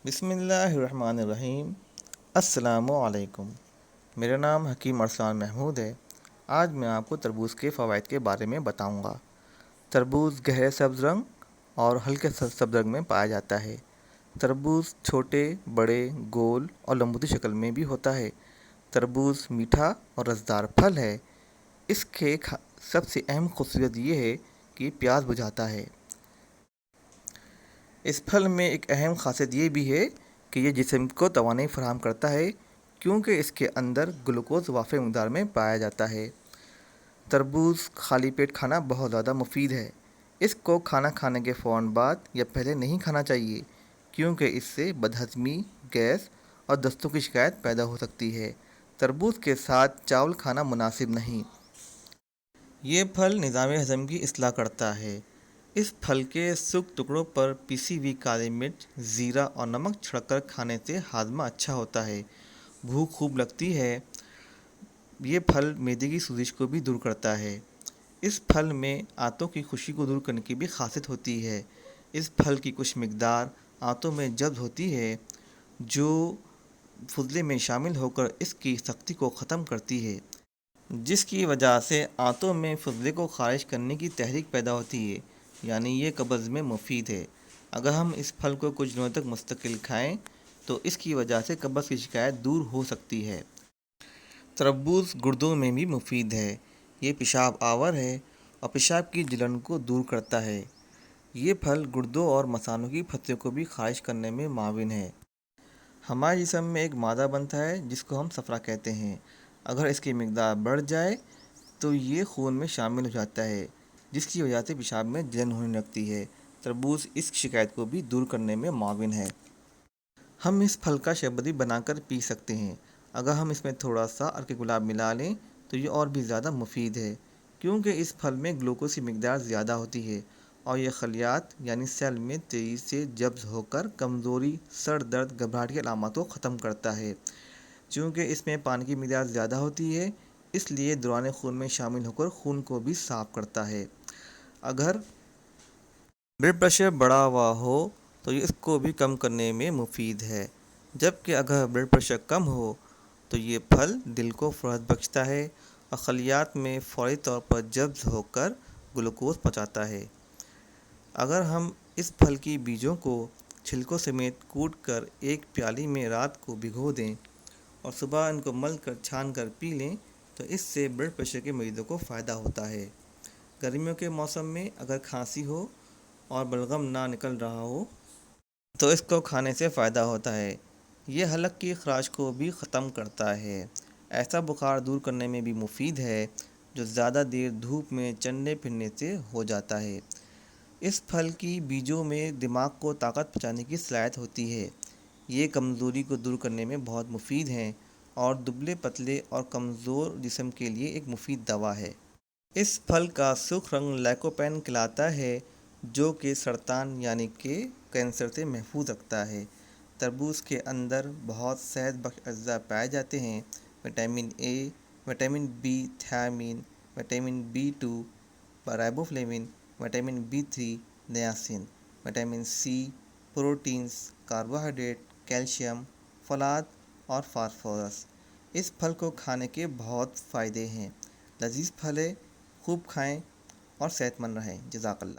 بسم اللہ الرحمن الرحیم۔ السلام علیکم۔ میرا نام حکیم ارسلان محمود ہے۔ آج میں آپ کو تربوز کے فوائد کے بارے میں بتاؤں گا۔ تربوز گہرے سبز رنگ اور ہلکے سبز رنگ میں پایا جاتا ہے۔ تربوز چھوٹے، بڑے، گول اور لمبوتی شکل میں بھی ہوتا ہے۔ تربوز میٹھا اور رسدار پھل ہے۔ اس کے سب سے اہم خصوصیت یہ ہے کہ پیاس بجھاتا ہے۔ اس پھل میں ایک اہم خاصیت یہ بھی ہے کہ یہ جسم کو توانائی فراہم کرتا ہے، کیونکہ اس کے اندر گلوکوز وافر مقدار میں پایا جاتا ہے۔ تربوز خالی پیٹ کھانا بہت زیادہ مفید ہے۔ اس کو کھانا کھانے کے فوراً بعد یا پہلے نہیں کھانا چاہیے، کیونکہ اس سے بدہضمی، گیس اور دستوں کی شکایت پیدا ہو سکتی ہے۔ تربوز کے ساتھ چاول کھانا مناسب نہیں۔ یہ پھل نظام ہضم کی اصلاح کرتا ہے۔ اس پھل کے سرخ ٹکڑوں پر پیسی ہوئی کالی مرچ، زیرہ اور نمک چھڑک کر کھانے سے ہاضمہ اچھا ہوتا ہے، بھوک خوب لگتی ہے۔ یہ پھل معدے کی سوزش کو بھی دور کرتا ہے۔ اس پھل میں آنتوں کی خشکی کو دور کرنے کی بھی خاصیت ہوتی ہے۔ اس پھل کی کچھ مقدار آنتوں میں جذب ہوتی ہے، جو فضلے میں شامل ہو کر اس کی سختی کو ختم کرتی ہے، جس کی وجہ سے آنتوں میں فضلے کو خارج کرنے کی تحریک پیدا ہوتی ہے، یعنی یہ قبض میں مفید ہے۔ اگر ہم اس پھل کو کچھ دنوں تک مستقل کھائیں تو اس کی وجہ سے قبض کی شکایت دور ہو سکتی ہے۔ تربوز گردوں میں بھی مفید ہے۔ یہ پیشاب آور ہے اور پیشاب کی جلن کو دور کرتا ہے۔ یہ پھل گردوں اور مثانوں کی پتھریوں کو بھی خارج کرنے میں معاون ہے۔ ہمارے جسم میں ایک مادہ بنتا ہے جس کو ہم صفرا کہتے ہیں۔ اگر اس کی مقدار بڑھ جائے تو یہ خون میں شامل ہو جاتا ہے، جس کی وجہ سے پیشاب میں جلن ہونے لگتی ہے۔ تربوز اس شکایت کو بھی دور کرنے میں معاون ہے۔ ہم اس پھل کا شربت بھی بنا کر پی سکتے ہیں۔ اگر ہم اس میں تھوڑا سا عرق گلاب ملا لیں تو یہ اور بھی زیادہ مفید ہے، کیونکہ اس پھل میں گلوکوز کی مقدار زیادہ ہوتی ہے اور یہ خلیات یعنی سیل میں تیزی سے جذب ہو کر کمزوری، سر درد، گھبراہٹ کی علامات کو ختم کرتا ہے۔ چونکہ اس میں پانی کی مقدار زیادہ ہوتی ہے، اس لیے دوران خون میں شامل ہو کر خون کو بھی صاف کرتا ہے۔ اگر بلڈ پریشر بڑھا ہوا ہو تو یہ اس کو بھی کم کرنے میں مفید ہے، جبکہ اگر بلڈ پریشر کم ہو تو یہ پھل دل کو فروغ بخشتا ہے اور خلیات میں فوری طور پر جذب ہو کر گلوکوز پہنچاتا ہے۔ اگر ہم اس پھل کی بیجوں کو چھلکوں سمیت کوٹ کر ایک پیالی میں رات کو بھگو دیں اور صبح ان کو مل کر چھان کر پی لیں تو اس سے بلڈ پریشر کے مریضوں کو فائدہ ہوتا ہے۔ گرمیوں کے موسم میں اگر کھانسی ہو اور بلغم نہ نکل رہا ہو تو اس کو کھانے سے فائدہ ہوتا ہے۔ یہ حلق کی خراش کو بھی ختم کرتا ہے۔ ایسا بخار دور کرنے میں بھی مفید ہے جو زیادہ دیر دھوپ میں چلنے پھرنے سے ہو جاتا ہے۔ اس پھل کی بیجوں میں دماغ کو طاقت پہنچانے کی صلاحیت ہوتی ہے۔ یہ کمزوری کو دور کرنے میں بہت مفید ہیں اور دبلے پتلے اور کمزور جسم کے لیے ایک مفید دوا ہے۔ اس پھل کا سرخ رنگ لائکوپین کہلاتا ہے، جو کہ سرطان یعنی کہ کینسر سے محفوظ رکھتا ہے۔ تربوز کے اندر بہت صحت بخش اجزاء پائے جاتے ہیں۔ Vitamin A, vitamin B, thiamine, vitamin B2، riboflavin, vitamin B3، niacin, vitamin C, proteins, carbohydrate, calcium, فولاد اور فاسفورس۔ اس پھل کو کھانے کے بہت فائدے ہیں۔ لذیذ پھل ہے، خوب کھائیں اور صحت مند رہیں۔ جزاک اللہ۔